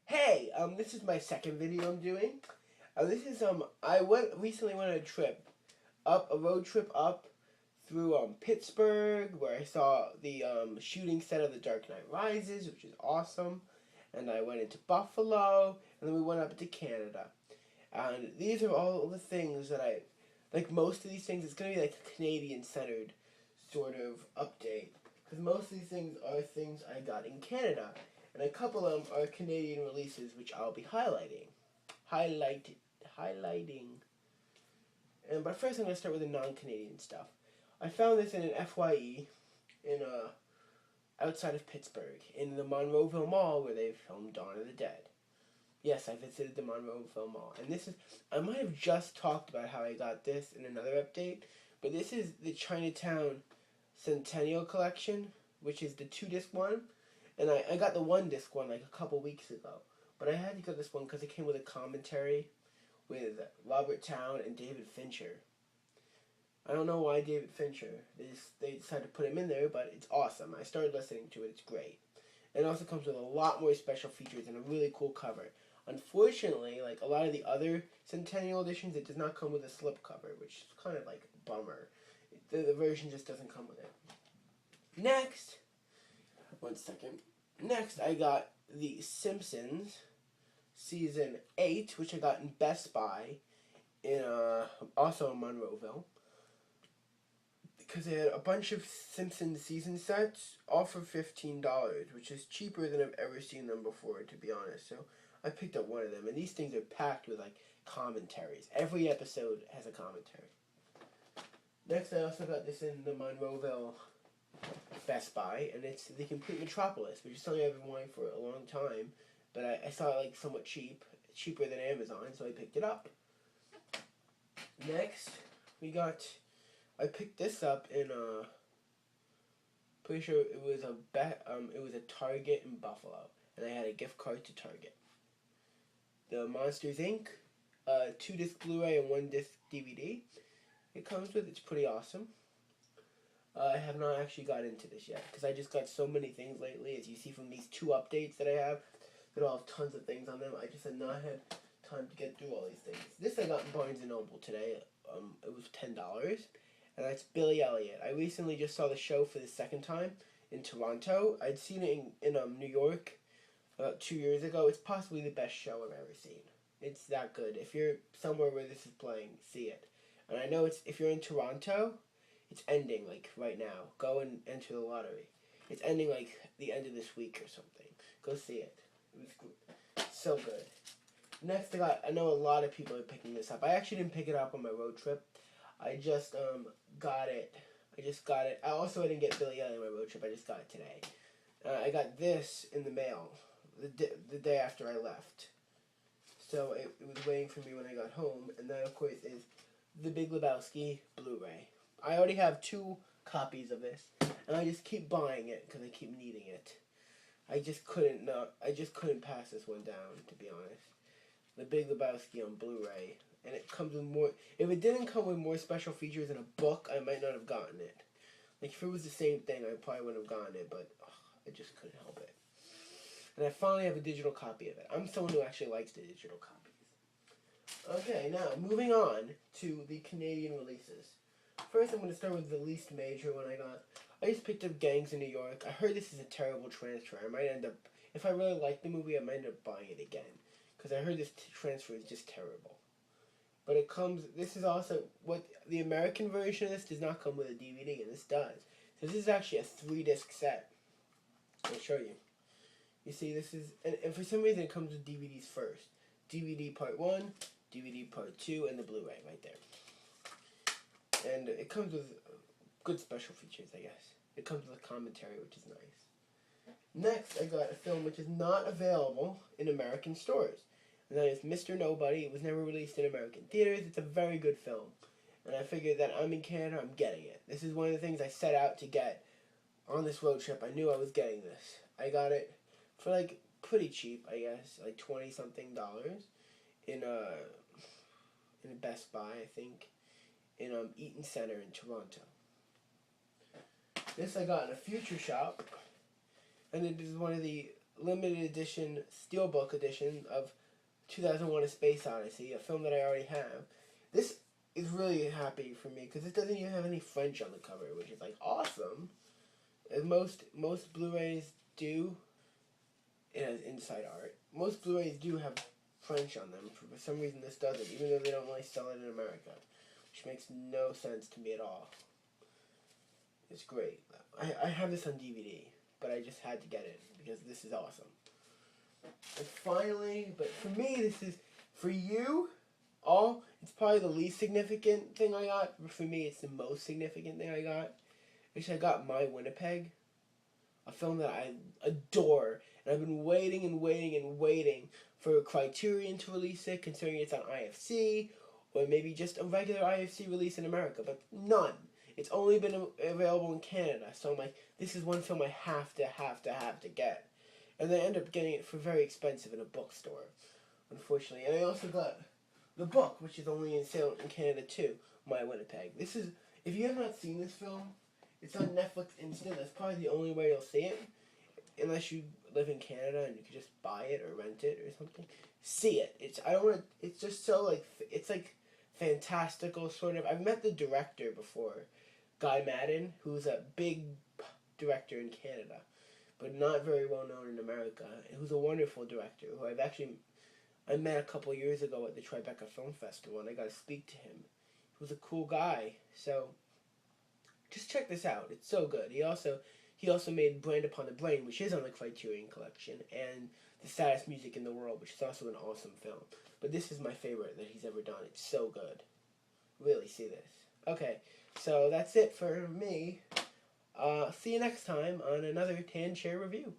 Hey, this is my second video I'm doing. This is recently went on a road trip up through Pittsburgh, where I saw the shooting set of The Dark Knight Rises, which is awesome. And I went into Buffalo, and then we went up to Canada. And these are all the things that I like. Most of these things, it's gonna be like a Canadian-centered sort of update, because most of these things are things I got in Canada. And a couple of them are Canadian releases, which I'll be highlighting. Highlighting. But first, I'm going to start with the non-Canadian stuff. I found this in an FYE in outside of Pittsburgh, in the Monroeville Mall, where they filmed Dawn of the Dead. Yes, I visited the Monroeville Mall, and this is, I might have just talked about how I got this in another update, but this is the Chinatown Centennial Collection, which is the 2-disc one. And I got the 1-disc one like a couple weeks ago. But I had to get this one because it came with a commentary with Robert Towne and David Fincher. I don't know why David Fincher. They decided to put him in there, but it's awesome. I started listening to it. It's great. And it also comes with a lot more special features and a really cool cover. Unfortunately, like a lot of the other Centennial editions, it does not come with a slipcover, which is kind of like a bummer. The version just doesn't come with it. Next, one second. Next, I got The Simpsons Season 8, which I got in Best Buy, in also in Monroeville, because they had a bunch of Simpsons season sets, all for $15, which is cheaper than I've ever seen them before, to be honest. So I picked up one of them, and these things are packed with like commentaries. Every episode has a commentary. Next, I also got this in the Monroeville Best Buy, and it's The Complete Metropolis, which is something I've been wanting for a long time, but I saw it like somewhat cheaper than Amazon, so I picked it up. Next, I picked this up in pretty sure it was a Target in Buffalo, and I had a gift card to Target. The Monsters Inc. 2-disc Blu-ray and 1-disc DVD. It comes with. It's pretty awesome. I have not actually got into this yet, because I just got so many things lately, as you see from these 2 updates that I have, that all have tons of things on them. I just have not had time to get through all these things. This I got in Barnes & Noble today. It was $10, and that's Billy Elliot. I recently just saw the show for the second time in Toronto. I'd seen it in New York about 2 years ago. It's possibly the best show I've ever seen. It's that good. If you're somewhere where this is playing, see it. And I know if you're in Toronto, it's ending, like, right now. Go and enter the lottery. It's ending, like, the end of this week or something. Go see it. It was good. So good. Next, I know a lot of people are picking this up. I actually didn't pick it up on my road trip. I just got it. I also didn't get Billy Elliot on my road trip. I just got it today. I got this in the mail the day after I left. So it was waiting for me when I got home. And that, of course, is The Big Lebowski Blu-ray. I already have 2 copies of this, and I just keep buying it because I keep needing it. I just couldn't pass this one down, to be honest. The Big Lebowski on Blu-ray, and it comes with more. If it didn't come with more special features in a book, I might not have gotten it. Like, if it was the same thing, I probably wouldn't have gotten it, but I just couldn't help it. And I finally have a digital copy of it. I'm someone who actually likes the digital copies. Okay, now, moving on to the Canadian releases. First, I'm going to start with the least major one I got. I just picked up Gangs in New York. I heard this is a terrible transfer. I might end up, if I really like the movie, I might end up buying it again, because I heard this transfer is just terrible. But this is also, the American version of this does not come with a DVD, and this does. So this is actually a 3-disc set. I'll show you. You see, this is, and for some reason it comes with DVDs first. DVD Part 1, DVD Part 2, and the Blu-ray right there. And it comes with good special features, I guess. It comes with a commentary, which is nice. Next, I got a film which is not available in American stores. And that is Mr. Nobody. It was never released in American theaters. It's a very good film. And I figured that I'm in Canada, I'm getting it. This is one of the things I set out to get on this road trip. I knew I was getting this. I got it for, like, pretty cheap, I guess. Like $20-something in a Best Buy, I think, in Eaton Center in Toronto. This I got in a Future Shop, and it is one of the limited edition steelbook edition of 2001: A Space Odyssey, a film that I already have. This is really happy for me because it doesn't even have any French on the cover, which is like awesome. As most Blu-rays do, it has inside art. Most Blu-rays do have French on them. For some reason, this doesn't, even though they don't really sell it in America, which makes no sense to me at all. It's great. I have this on DVD, but I just had to get it because this is awesome. And finally, but for me, this is, for you, it's probably the least significant thing I got, but for me, it's the most significant thing I got, which I got My Winnipeg, a film that I adore, and I've been waiting and waiting and waiting for Criterion to release it, considering it's on IFC, or maybe just a regular IFC release in America, but none. It's only been available in Canada, so I'm like, this is one film I have to get. And they end up getting it for very expensive in a bookstore, unfortunately. And I also got the book, which is only in sale in Canada too, My Winnipeg. This is, if you have not seen this film, it's on Netflix Instant. That's probably the only way you'll see it, unless you live in Canada and you can just buy it or rent it or something. See it. It's just so like, it's like fantastical sort of. I've met the director before, Guy Maddin, who's a big director in Canada, but not very well known in America. Who's a wonderful director who I met a couple years ago at the Tribeca Film Festival, and I got to speak to him. He was a cool guy. So just check this out. It's so good. He also made Brand Upon the Brain, which is on the Criterion Collection, and The Saddest Music in the World, which is also an awesome film. But this is my favorite that he's ever done. It's so good. Really see this. Okay, so that's it for me. See you next time on another Tan Chair review.